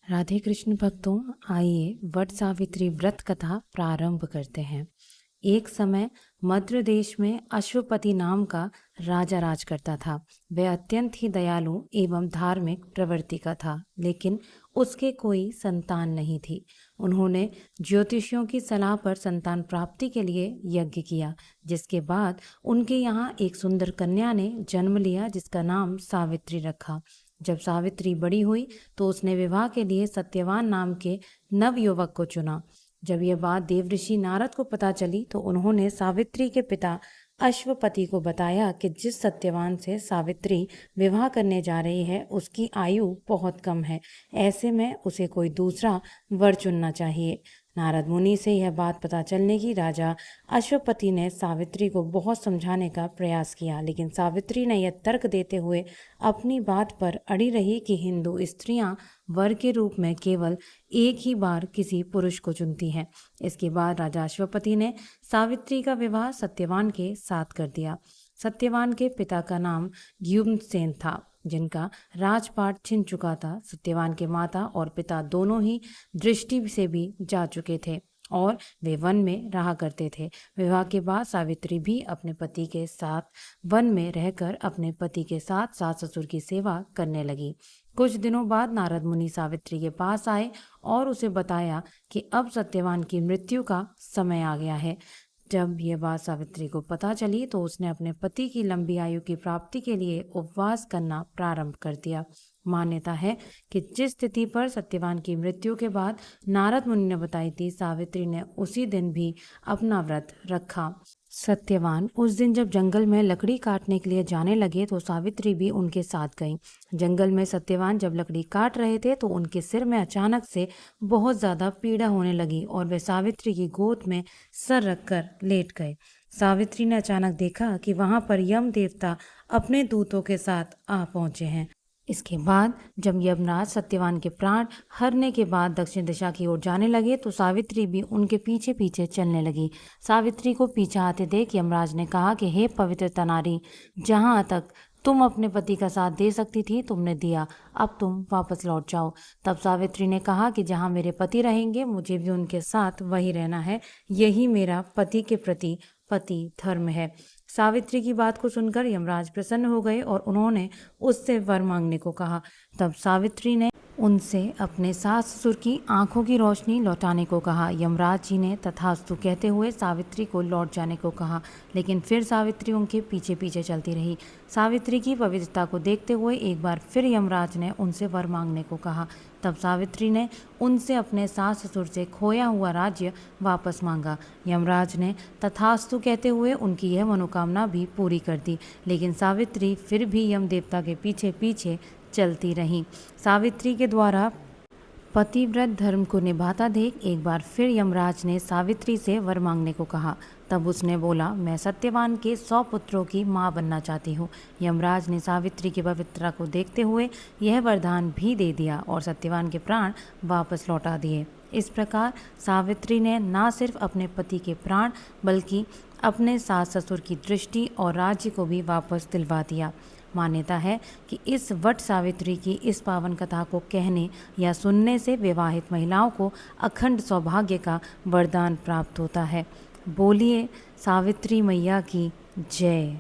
राधे कृष्ण भक्तों, आइए वट सावित्री व्रत कथा प्रारंभ करते हैं। एक समय मध्य देश में अश्वपति नाम का राजा राज करता था। वह अत्यंत ही दयालु एवं धार्मिक प्रवृत्ति का था, लेकिन उसके कोई संतान नहीं थी। उन्होंने ज्योतिषियों की सलाह पर संतान प्राप्ति के लिए यज्ञ किया, जिसके बाद उनके यहाँ एक सुंदर कन्या ने जन्म लिया, जिसका नाम सावित्री रखा। जब सावित्री बड़ी हुई तो उसने विवाह के लिए सत्यवान नाम के नव युवक को चुना। जब यह बात देवऋषि नारद को पता चली तो उन्होंने सावित्री के पिता अश्वपति को बताया कि जिस सत्यवान से सावित्री विवाह करने जा रही है उसकी आयु बहुत कम है, ऐसे में उसे कोई दूसरा वर चुनना चाहिए। नारद मुनि से यह बात पता चलने की राजा अश्वपति ने सावित्री को बहुत समझाने का प्रयास किया, लेकिन सावित्री ने यह तर्क देते हुए अपनी बात पर अड़ी रही कि हिंदू स्त्रियां वर के रूप में केवल एक ही बार किसी पुरुष को चुनती हैं। इसके बाद राजा अश्वपति ने सावित्री का विवाह सत्यवान के साथ कर दिया। सत्यवान के पिता का नाम द्युम्नसेन था, जिनका राजपाट छिन चुका था। सत्यवान के माता और पिता दोनों ही दृष्टि से भी जा चुके थे और वे वन में रहा करते थे। विवाह के बाद सावित्री भी अपने पति के साथ वन में रहकर अपने पति के साथ सास ससुर की सेवा करने लगी। कुछ दिनों बाद नारद मुनि सावित्री के पास आए और उसे बताया कि अब सत्यवान की मृत्यु का समय आ गया है। जब यह बात सावित्री को पता चली तो उसने अपने पति की लंबी आयु की प्राप्ति के लिए उपवास करना प्रारंभ कर दिया। मान्यता है कि जिस स्थिति पर सत्यवान की मृत्यु के बाद नारद मुनि ने बताई थी, सावित्री ने उसी दिन भी अपना व्रत रखा। सत्यवान उस दिन जब जंगल में लकड़ी काटने के लिए जाने लगे तो सावित्री भी उनके साथ गई। जंगल में सत्यवान जब लकड़ी काट रहे थे तो उनके सिर में अचानक से बहुत ज्यादा पीड़ा होने लगी और वे सावित्री की गोद में सर रखकर लेट गए। सावित्री ने अचानक देखा कि वहां पर यम देवता अपने दूतों के साथ आ पहुंचे हैं। इसके बाद जब यमराज सत्यवान के प्राण हरने के बाद दक्षिण दिशा की ओर जाने लगे तो सावित्री भी उनके पीछे पीछे चलने लगी। सावित्री को पीछे आते देख यमराज ने कहा कि हे पवित्र नारी, जहां तक तुम अपने पति का साथ दे सकती थी तुमने दिया, अब तुम वापस लौट जाओ। तब सावित्री ने कहा कि जहां मेरे पति रहेंगे मुझे भी उनके साथ वही रहना है, यही मेरा पति के प्रति पति धर्म है। सावित्री की बात को सुनकर यमराज प्रसन्न हो गए और उन्होंने उससे वर मांगने को कहा। तब सावित्री ने उनसे अपने सास ससुर की आंखों की रोशनी लौटाने को कहा। यमराज जी ने तथास्तु कहते हुए सावित्री को लौट जाने को कहा, लेकिन फिर सावित्री उनके पीछे पीछे चलती रही। सावित्री की पवित्रता को देखते हुए एक बार फिर यमराज ने उनसे वर मांगने को कहा। तब सावित्री ने उनसे अपने सास ससुर से खोया हुआ राज्य वापस मांगा। यमराज ने तथास्तु कहते हुए उनकी यह मनोकामना भी पूरी कर दी, लेकिन सावित्री फिर भी यम देवता के पीछे पीछे चलती रही। सावित्री के द्वारा पतिव्रत धर्म को निभाता देख एक बार फिर यमराज ने सावित्री से वर मांगने को कहा। तब उसने बोला, मैं सत्यवान के 100 पुत्रों की मां बनना चाहती हूँ। यमराज ने सावित्री की पवित्रता को देखते हुए यह वरदान भी दे दिया और सत्यवान के प्राण वापस लौटा दिए। इस प्रकार सावित्री ने न सिर्फ अपने पति के प्राण बल्कि अपने सास ससुर की दृष्टि और राज्य को भी वापस दिलवा दिया। मान्यता है कि इस वट सावित्री की इस पावन कथा को कहने या सुनने से विवाहित महिलाओं को अखंड सौभाग्य का वरदान प्राप्त होता है। बोलिए सावित्री मैया की जय।